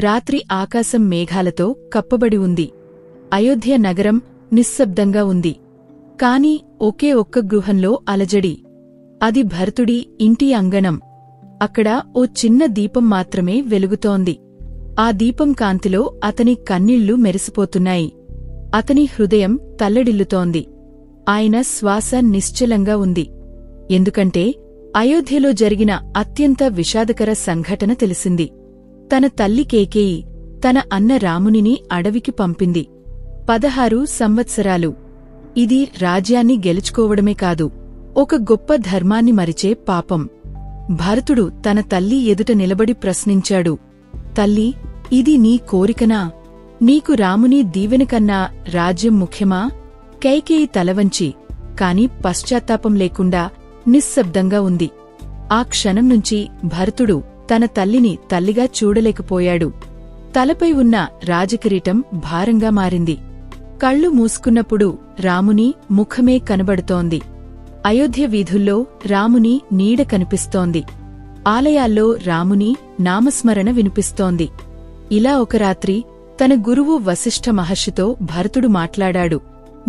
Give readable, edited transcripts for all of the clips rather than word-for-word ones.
రాత్రి ఆకాశం మేఘాలతో కప్పబడి ఉంది. అయోధ్య నగరం నిశ్శబ్దంగా ఉంది. కాని ఒకే ఒక్క గృహంలో అలజడి. అది భరతుడి ఇంటి అంగణం. అక్కడ ఓ చిన్న దీపం మాత్రమే వెలుగుతోంది. ఆ దీపం కాంతిలో అతని కన్నీళ్లు మెరిసిపోతున్నాయి. అతని హృదయం తల్లడిల్లుతోంది. ఆయన శ్వాస నిశ్చలంగా ఉంది. ఎందుకంటే అయోధ్యలో జరిగిన అత్యంత విషాదకర సంఘటన తెలిసింది. తన తల్లి కేకేయి తన అన్న రామునిని అడవికి పంపింది. 16 సంవత్సరాలు. ఇది రాజ్యాన్ని గెలుచుకోవడమే కాదు, ఒక గొప్ప ధర్మాన్ని మరిచే పాపం. భరతుడు తన తల్లి ఎదుట నిలబడి ప్రశ్నించాడు, తల్లీ, ఇది నీ కోరికనా? నీకు రాముని దీవెనకన్నా రాజ్యం ముఖ్యమా? కైకేయి తలవంచి, కాని పశ్చాత్తాపం లేకుండా నిశ్శబ్దంగా ఉంది. ఆ క్షణం నుంచి భరతుడు తన తల్లిని తల్లిగా చూడలేకపోయాడు. తలపై ఉన్న రాజకిరీటం భారంగా మారింది. కళ్ళు మూసుకున్నప్పుడు రాముని ముఖమే కనబడుతోంది. అయోధ్య వీధుల్లో రాముని నీడ కనిపిస్తోంది. ఆలయాల్లో రాముని నామస్మరణ వినిపిస్తోంది. ఇలా ఒక రాత్రి తన గురువు వశిష్ఠ మహర్షితో భరతుడు మాట్లాడాడు.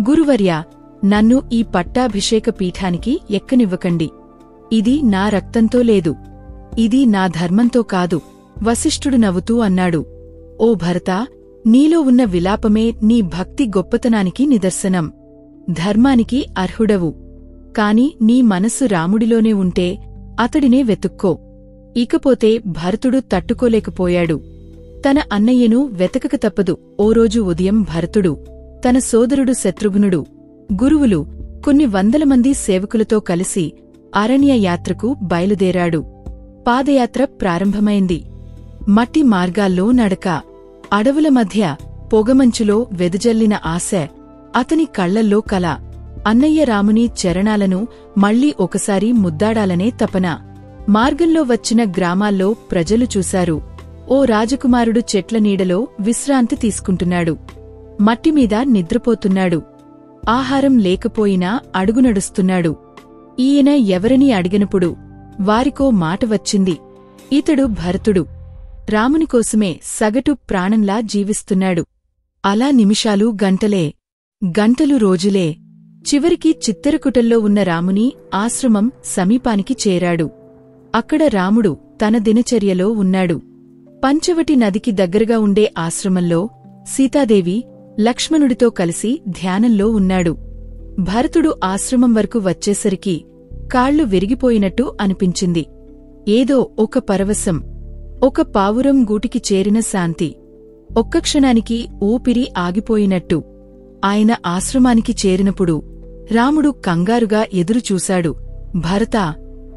గురువర్యా, నన్ను ఈ పట్టాభిషేక పీఠానికి ఎక్కనివ్వకండి. ఇది నా రక్తంతో లేదు, ఇది నా ధర్మంతో కాదు. వశిష్ఠుడు నవ్వుతూ అన్నాడు, ఓ భరతా, నీలో ఉన్న విలాపమే నీ భక్తి గొప్పతనానికి నిదర్శనం. ధర్మానికి అర్హుడవు. కాని నీ మనస్సు రాముడిలోనే ఉంటే అతడినే వెతుక్కో. ఇకపోతే భరతుడు తట్టుకోలేకపోయాడు. తన అన్నయ్యను వెతకక తప్పదు. ఓ రోజు ఉదయం భరతుడు, తన సోదరుడు శత్రుఘ్నుడు, గురువులు, కొన్ని వందల మంది సేవకులతో కలిసి అరణ్య యాత్రకు బయలుదేరాడు. పాదయాత్ర ప్రారంభమైంది. మట్టి మార్గాల్లో నడక, అడవుల మధ్య పొగమంచులో వెదజల్లిన ఆశ, అతని కళ్లల్లో కల. అన్నయ్య రాముని చరణాలను మళ్లీ ఒకసారి ముద్దాడాలనే తపన. మార్గంలో వచ్చిన గ్రామాల్లో ప్రజలు చూశారు. ఓ రాజకుమారుడు చెట్ల నీడలో విశ్రాంతి తీసుకుంటున్నాడు. మట్టిమీద నిద్రపోతున్నాడు. ఆహారం లేకపోయినా అడుగునడుస్తున్నాడు. ఈయన ఎవరిని అడిగినప్పుడు వారికో మాట వచ్చింది, ఇతడు భరతుడు. రామునికోసమే సగటు ప్రాణంలా జీవిస్తున్నాడు. అలా నిమిషాలు గంటలే, గంటలు రోజులే. చివరికి చిత్తరకుటల్లో ఉన్న రాముని ఆశ్రమం సమీపానికి చేరాడు. అక్కడ రాముడు తన దినచర్యలో ఉన్నాడు. పంచవటి నదికి దగ్గరగా ఉండే ఆశ్రమంలో సీతాదేవి లక్ష్మణుడితో కలిసి ధ్యానంలో ఉన్నాడు. భరతుడు ఆశ్రమం వరకు వచ్చేసరికి కాళ్లు విరిగిపోయినట్టు అనిపించింది. ఏదో ఒక పరవశం, ఒక పావురం గూటికి చేరిన శాంతి. ఒక్క క్షణానికి ఊపిరి ఆగిపోయినట్టు. ఆయన ఆశ్రమానికి చేరినప్పుడు రాముడు కంగారుగా ఎదురుచూశాడు. భరతా,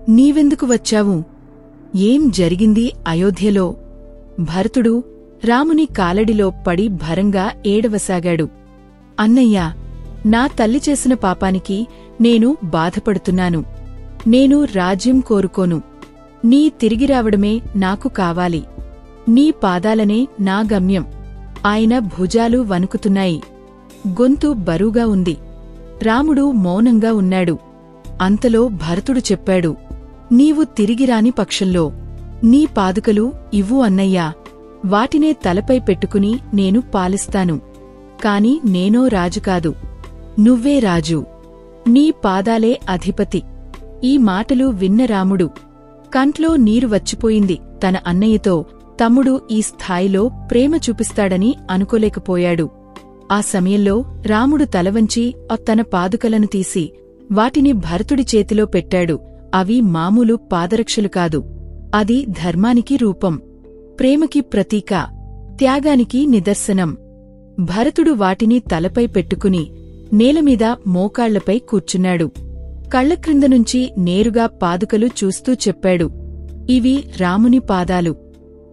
నీవెందుకు వచ్చావు? ఏం జరిగింది అయోధ్యలో? భరతుడు రాముని కాలడిలో పడి భరంగా ఏడవసాగాడు. అన్నయ్యా, నా తల్లి చేసిన పాపానికి నేను బాధపడుతున్నాను. నేను రాజ్యం కోరుకోను. నీ తిరిగిరావడమే నాకు కావాలి. నీ పాదాలనే నా గమ్యం. ఆయన భుజాలు వణుకుతున్నాయి. గొంతు బరువుగా ఉంది. రాముడు మౌనంగా ఉన్నాడు. అంతలో భరతుడు చెప్పాడు, నీవు తిరిగిరాని పక్షంలో నీ పాదుకలు ఇవ్వు అన్నయ్యా. వాటినే తలపై పెట్టుకుని నేను పాలిస్తాను. కాని నేనో రాజుకాదు, నువ్వే రాజు. నీ పాదాలే అధిపతి. ఈ మాటలు విన్న రాముడు కంట్లో నీరు వచ్చిపోయింది. తన అన్నయ్యతో తమ్ముడు ఈ స్థాయిలో ప్రేమ చూపిస్తాడని అనుకోలేకపోయాడు. ఆ సమయంలో రాముడు తలవంచి తన పాదుకలను తీసి వాటిని భరతుడి చేతిలో పెట్టాడు. అవి మామూలు పాదరక్షలు కాదు. అది ధర్మానికి రూపం, ప్రేమకి ప్రతీక, త్యాగానికి నిదర్శనం. భరతుడు వాటిని తలపై పెట్టుకుని నేలమీద మోకాళ్లపై కూర్చున్నాడు. కళ్లక్రిందనుంచి నేరుగా పాదుకలు చూస్తూ చెప్పాడు, ఇవి రాముని పాదాలు.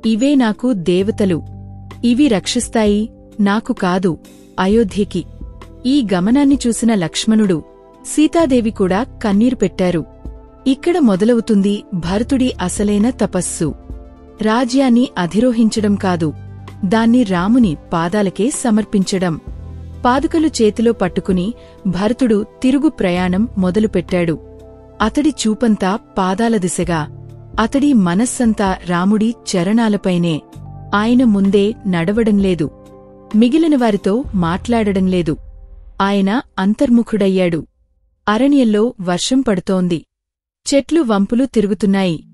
ఇవే నాకు దేవతలు. ఇవి రక్షిస్తాయి, నాకు కాదు, అయోధ్యకి. ఈ గమనాన్ని చూసిన లక్ష్మణుడు, సీతాదేవి కూడా కన్నీరు పెట్టారు. ఇక్కడ మొదలవుతుంది భరతుడి అసలైన తపస్సు. రాజ్యాన్ని అధిరోహించడం కాదు, దాన్ని రాముని పాదాలకే సమర్పించడం. పాదుకలు చేతిలో పట్టుకుని భరతుడు తిరుగు ప్రయాణం మొదలుపెట్టాడు. అతడి చూపంతా పాదాల దిశగా, అతడి మనస్సంతా రాముడి చరణాలపైనే. ఆయన ముందే నడవడంలేదు. మిగిలినవారితో మాట్లాడడంలేదు. ఆయన అంతర్ముఖుడయ్యాడు. అరణ్యంలో వర్షం పడుతోంది. చెట్లు వంపులు తిరుగుతున్నాయి.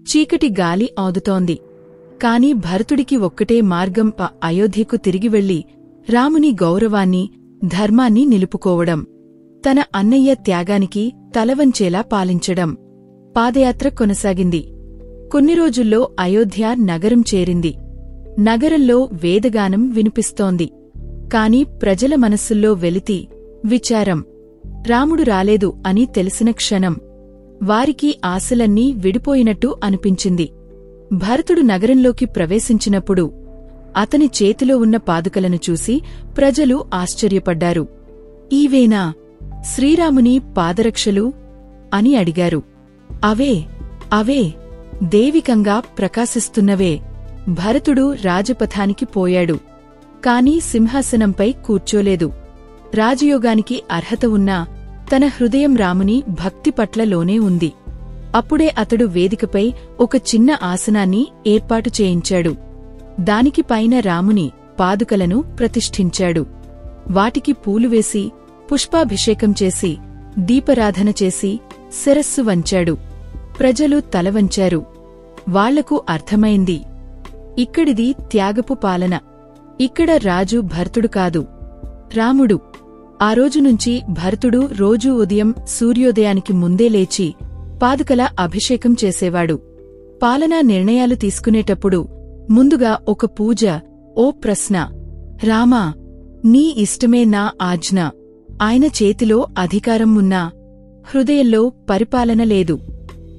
చీకటి గాలి ఆదుతోంది. కాని భరతుడికి ఒక్కటే మార్గం, అయోధ్యకు తిరిగి వెళ్లి రాముని గౌరవాన్ని, ధర్మాన్ని నిలుపుకోవడం, తన అన్నయ్య త్యాగానికి తలవంచేలా పాలించడం. పాదయాత్ర కొనసాగింది. కొన్ని రోజుల్లో అయోధ్య నగరం చేరింది. నగరంలో వేదగానం వినిపిస్తోంది. కాని ప్రజల మనస్సుల్లో వెలితి, విచారం. రాముడు రాలేదు అని తెలిసిన క్షణం వారికి ఆశలన్నీ విడిపోయినట్టు అనిపించింది. భరతుడు నగరంలోకి ప్రవేశించినప్పుడు అతని చేతిలో ఉన్న పాదుకలను చూసి ప్రజలు ఆశ్చర్యపడ్డారు. ఈవేనా శ్రీరాముని పాదరక్షలు అని అడిగారు. అవే అవే దేవికంగా ప్రకాశిస్తున్నవే. భరతుడు రాజపథానికి పోయాడు. కాని సింహాసనంపై కూర్చోలేదు. రాజయోగానికి అర్హత ఉన్నా తన హృదయం రాముని భక్తి పట్లలోనే ఉంది. అప్పుడే అతడు వేదికపై ఒక చిన్న ఆసనాన్ని ఏర్పాటు చేయించాడు. దానికి పైన రాముని పాదుకలను ప్రతిష్ఠించాడు. వాటికి పూలు వేసి, పుష్పాభిషేకం చేసి, దీపరాధన చేసి శిరస్సు వంచాడు. ప్రజలు తలవంచారు. వాళ్లకు అర్థమైంది, ఇక్కడిది త్యాగపు పాలన. ఇక్కడ రాజు భరతుడు కాదు, రాముడు. ఆ రోజునుంచి భరతుడు రోజూ ఉదయం సూర్యోదయానికి ముందే లేచి పాదుకల అభిషేకం చేసేవాడు. పాలనా నిర్ణయాలు తీసుకునేటప్పుడు ముందుగా ఒక పూజ, ఓ ప్రశ్న, రామా, నీ ఇష్టమే నా ఆజ్ఞ. ఆయన చేతిలో అధికారం ఉన్నా హృదయంలో పరిపాలన లేదు.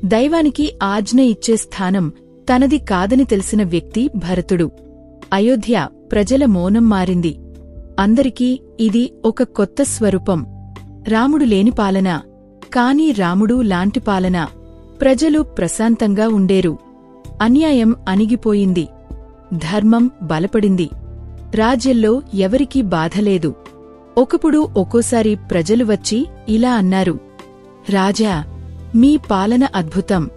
దైవానికి ఆజ్ఞ ఇచ్చే స్థానం తనది కాదని తెలిసిన వ్యక్తి భరతుడు. అయోధ్య ప్రజల మౌనం మారింది. అందరికీ ఇది ఒక కొత్త స్వరూపం. రాముడు లేని పాలన, కాని రాముడు లాంటి పాలన. ప్రజలు ప్రశాంతంగా ఉండేరు. అన్యాయం అణిగిపోయింది. ధర్మం బలపడింది. రాజ్యంలో ఎవరికీ బాధలేదు. ఒకప్పుడు ఒక్కోసారి ప్రజలు వచ్చి ఇలా అన్నారు, రాజా, మీ పాలన అద్భుతం.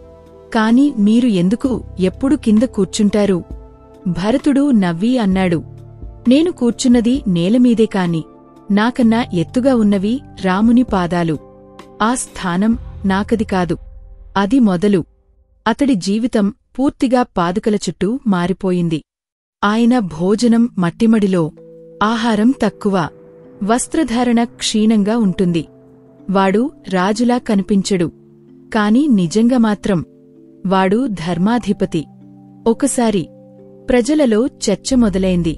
కాని మీరు ఎందుకు ఎప్పుడు కింద కూర్చుంటారు? భరతుడు నవ్వి అన్నాడు, నేను కూర్చున్నది నేలమీదే కాని నాకన్నా ఎత్తుగా ఉన్నవి రాముని పాదాలు. ఆ స్థానం నాకది కాదు, అది మొదలు. అతడి జీవితం పూర్తిగా పాదుకల చుట్టూ మారిపోయింది. ఆయన భోజనం మట్టిమడిలో, ఆహారం తక్కువ, వస్త్రధారణ క్షీణంగా ఉంటుంది. వాడు రాజులా కనిపించడు, కాని నిజంగా మాత్రం వాడు ధర్మాధిపతి. ఒకసారి ప్రజలలో చర్చ మొదలైంది.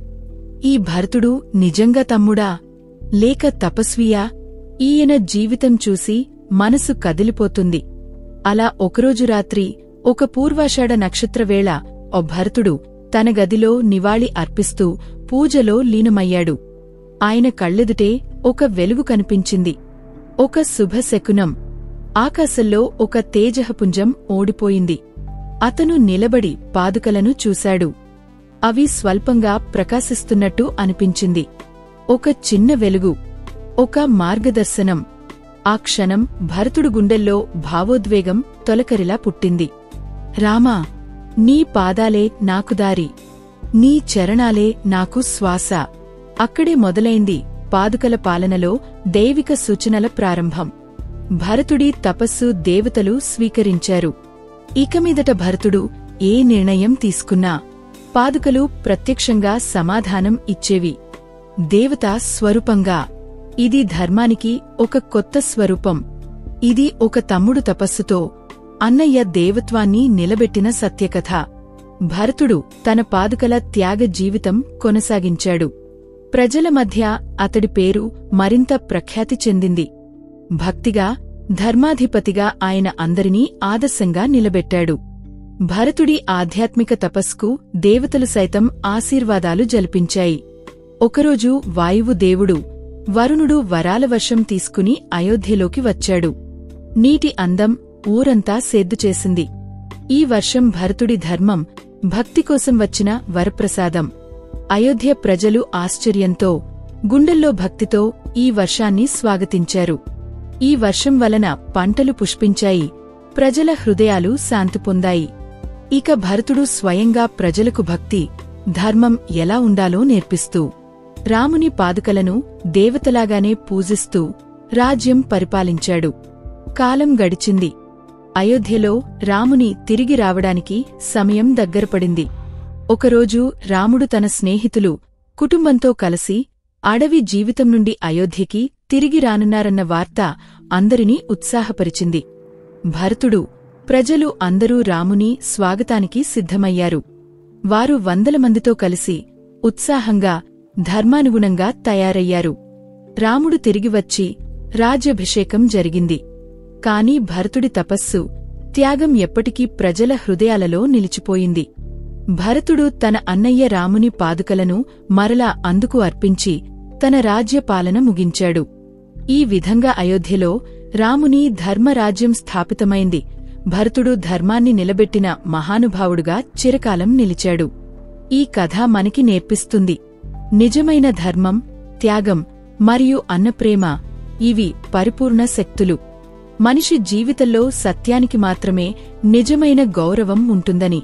ఈ భరతుడు నిజంగా తమ్ముడా, లేక తపస్వియా? ఈయన జీవితం చూసి మనసు కదిలిపోతుంది. అలా ఒకరోజు రాత్రి, ఒక పూర్వాషాఢ నక్షత్రవేళ ఓ భరతుడు తన గదిలో నివాళి అర్పిస్తూ పూజలో లీనమయ్యాడు. ఆయన కళ్ళెదుటే ఒక వెలుగు కనిపించింది. ఒక శుభశకునం. ఆకాశంలో ఒక తేజఃపుంజం ఓడిపోయింది. అతను నిలబడి పాదుకలను చూశాడు. అవి స్వల్పంగా ప్రకాశిస్తున్నట్టు అనిపించింది. ఒక చిన్న వెలుగు, ఒక మార్గదర్శనం. ఆ క్షణం భరతుడు గుండెల్లో భావోద్వేగం తొలకరిలా పుట్టింది. రామా, నీ పాదాలే నాకు దారి, నీ చరణాలే నాకు శ్వాస. అక్కడే మొదలైంది పాదుకల పాలనలో దైవిక సూచనల ప్రారంభం. భరతుడి తపస్సు దేవతలు స్వీకరించారు. ఇకమీదట భరతుడు ఏ నిర్ణయం తీసుకున్నా పాదుకలు ప్రత్యక్షంగా సమాధానం ఇచ్చేవి. దేవతా స్వరూపంగా. ఇది ధర్మానికి ఒక కొత్త స్వరూపం. ఇది ఒక తమ్ముడు తపస్సుతో అన్నయ్య దేవత్వాన్ని నిలబెట్టిన సత్యకథ. భరతుడు తన పాదుకల త్యాగ జీవితం కొనసాగించాడు. ప్రజల మధ్య అతడి పేరు మరింత ప్రఖ్యాతి చెందింది. భక్తిగా, ధర్మాధిపతిగా ఆయన అందరినీ ఆదర్శంగా నిలబెట్టాడు. భరతుడి ఆధ్యాత్మిక తపస్కు దేవతలు సైతం ఆశీర్వాదాలు జల్పించాయి. ఒకరోజు వాయువు దేవుడు, వరుణుడు వరాల వర్షం తీసుకుని అయోధ్యలోకి వచ్చాడు. నీటి అందం ఊరంతా సేద్దుచేసింది. ఈ వర్షం భరతుడి ధర్మం, భక్తి కోసం వచ్చిన వరప్రసాదం. అయోధ్య ప్రజలు ఆశ్చర్యంతో, గుండెల్లో భక్తితో ఈ వర్షాన్ని స్వాగతించారు. ఈ వర్షం వలన పంటలు పుష్పించాయి, ప్రజల హృదయాలు శాంతి పొందాయి. ఇక భరతుడు స్వయంగా ప్రజలకు భక్తి, ధర్మం ఎలా ఉండాలో నేర్పిస్తూ రాముని పాదుకలను దేవతలాగానే పూజిస్తూ రాజ్యం పరిపాలించాడు. కాలం గడిచింది. అయోధ్యలో రాముని తిరిగి రావడానికి సమయం దగ్గరపడింది. ఒకరోజు రాముడు తన స్నేహితులు కుటుంబంతో కలిసి అడవి జీవితం నుండి అయోధ్యకి తిరిగి రానున్నారన్న వార్త అందరినీ ఉత్సాహపరిచింది. భరతుడు, ప్రజలు అందరూ రాముని స్వాగతానికి సిద్ధమయ్యారు. వారు 100 మందితో కలిసి ఉత్సాహంగా, ధర్మానుగుణంగా తయారయ్యారు. రాముడు తిరిగివచ్చి రాజ్యాభిషేకం జరిగింది. కాని భరతుడి తపస్సు, త్యాగం ఎప్పటికీ ప్రజల హృదయాలలో నిలిచిపోయింది. భరతుడు తన అన్నయ్య రాముని పాదుకలను మరలా అందుకు అర్పించి తన రాజ్యపాలన ముగించాడు. ఈ విధంగా అయోధ్యలో రాముని ధర్మరాజ్యం స్థాపితమైంది. భరతుడు ధర్మాన్ని నిలబెట్టిన మహానుభావుడుగా చిరకాలం నిలిచాడు. ఈ కథ మనకి నేర్పిస్తుంది, నిజమైన ధర్మం, త్యాగం మరియు అన్నప్రేమ ఇవి పరిపూర్ణ శక్తులు. మనిషి జీవితంలో సత్యానికి మాత్రమే నిజమైన గౌరవం ఉంటుందని.